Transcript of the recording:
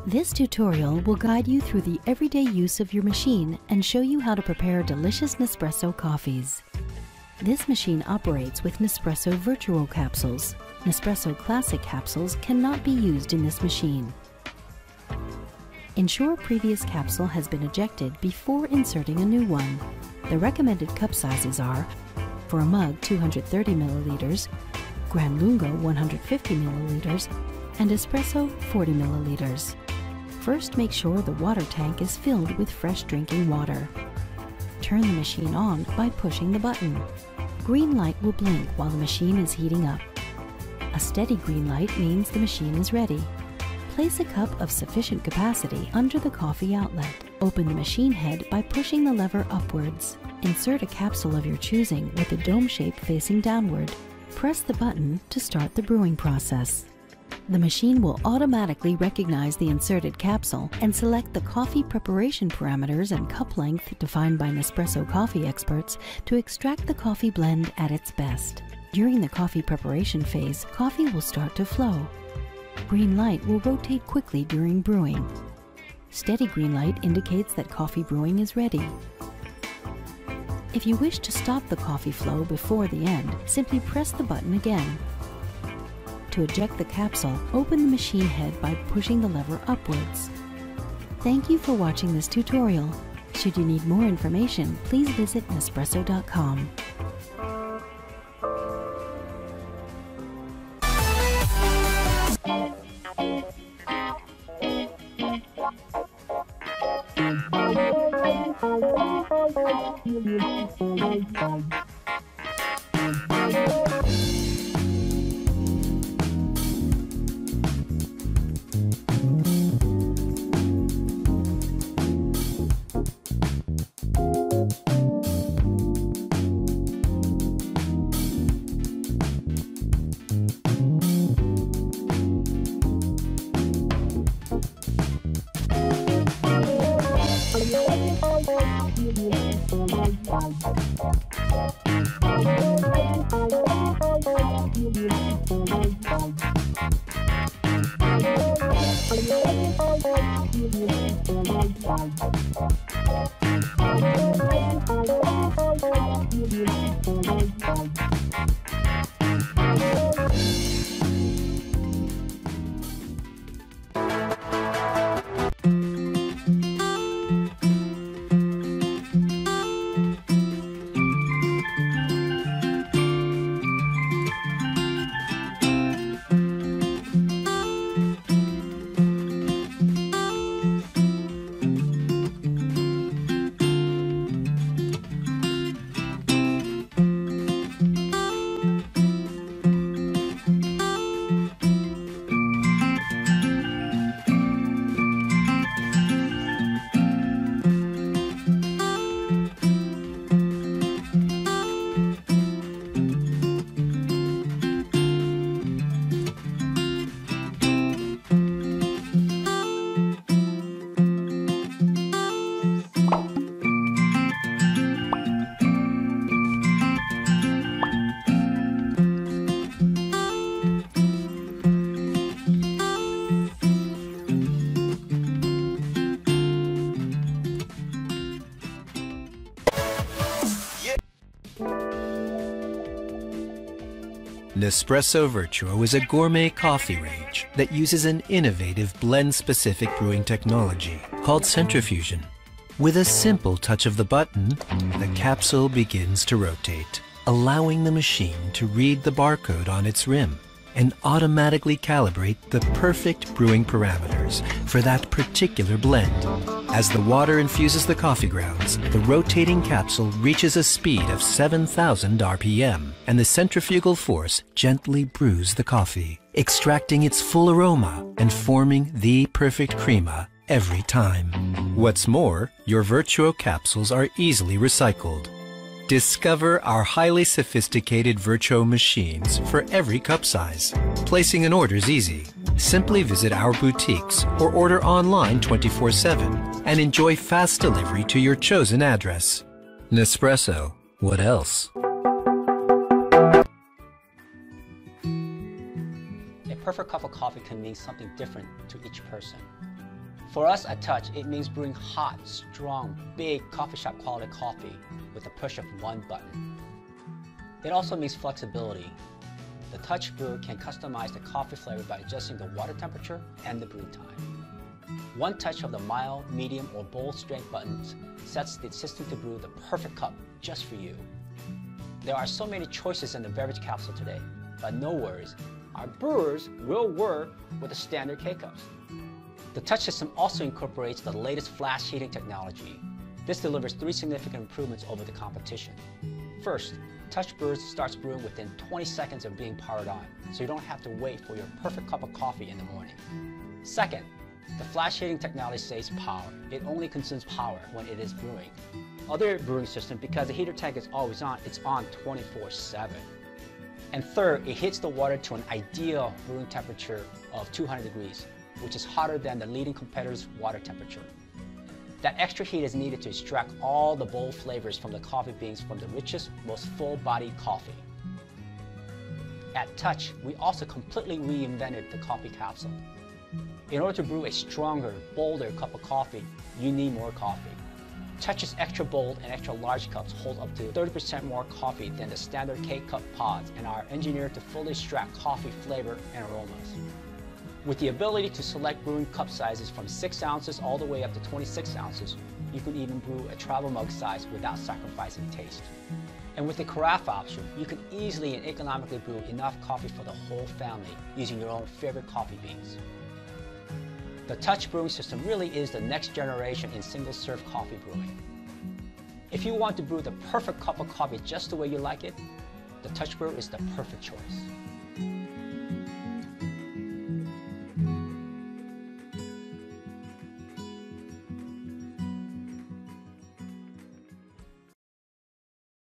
This tutorial will guide you through the everyday use of your machine and show you how to prepare delicious Nespresso coffees. This machine operates with Nespresso Vertuo capsules. Nespresso Classic capsules cannot be used in this machine. Ensure previous capsule has been ejected before inserting a new one. The recommended cup sizes are: for a mug 230 milliliters, Gran Lungo 150 milliliters, and Espresso 40 milliliters. First, make sure the water tank is filled with fresh drinking water. Turn the machine on by pushing the button. Green light will blink while the machine is heating up. A steady green light means the machine is ready. Place a cup of sufficient capacity under the coffee outlet. Open the machine head by pushing the lever upwards. Insert a capsule of your choosing with a dome shape facing downward. Press the button to start the brewing process. The machine will automatically recognize the inserted capsule and select the coffee preparation parameters and cup length defined by Nespresso coffee experts to extract the coffee blend at its best. During the coffee preparation phase, coffee will start to flow. Green light will rotate quickly during brewing. Steady green light indicates that coffee brewing is ready. If you wish to stop the coffee flow before the end, simply press the button again. To eject the capsule, open the machine head by pushing the lever upwards. Thank you for watching this tutorial. Should you need more information, please visit Nespresso.com. Nespresso Vertuo is a gourmet coffee range that uses an innovative blend-specific brewing technology called centrifusion. With a simple touch of the button, the capsule begins to rotate, allowing the machine to read the barcode on its rim and automatically calibrate the perfect brewing parameters for that particular blend. As the water infuses the coffee grounds, the rotating capsule reaches a speed of 7,000 RPM, and the centrifugal force gently brews the coffee, extracting its full aroma and forming the perfect crema every time. What's more, your Vertuo capsules are easily recycled. Discover our highly sophisticated Vertuo machines for every cup size. Placing an order is easy. Simply visit our boutiques or order online 24/7 and enjoy fast delivery to your chosen address. Nespresso, what else? A perfect cup of coffee can mean something different to each person. For us at Touch, it means brewing hot, strong, big coffee shop quality coffee with the push of one button. It also means flexibility. The Touch brewer can customize the coffee flavor by adjusting the water temperature and the brew time. One touch of the mild, medium, or bold strength buttons sets the system to brew the perfect cup just for you. There are so many choices in the beverage capsule today, but no worries, our brewers will work with the standard K-Cups. The Touch system also incorporates the latest flash heating technology. This delivers 3 significant improvements over the competition. First, Touch brewers starts brewing within 20 seconds of being powered on, so you don't have to wait for your perfect cup of coffee in the morning. Second, the flash heating technology saves power. It only consumes power when it is brewing. Other brewing systems, because the heater tank is always on, it's on 24/7. And third, it heats the water to an ideal brewing temperature of 200 degrees, which is hotter than the leading competitor's water temperature. That extra heat is needed to extract all the bold flavors from the coffee beans from the richest, most full-bodied coffee. At Touch, we also completely reinvented the coffee capsule. In order to brew a stronger, bolder cup of coffee, you need more coffee. Touch's extra bold and extra large cups hold up to 30% more coffee than the standard K-Cup pods and are engineered to fully extract coffee flavor and aromas. With the ability to select brewing cup sizes from 6 ounces all the way up to 26 ounces, you can even brew a travel mug size without sacrificing taste. And with the carafe option, you can easily and economically brew enough coffee for the whole family using your own favorite coffee beans. The Touch brewing system really is the next generation in single-serve coffee brewing. If you want to brew the perfect cup of coffee just the way you like it, the Touch brewer is the perfect choice.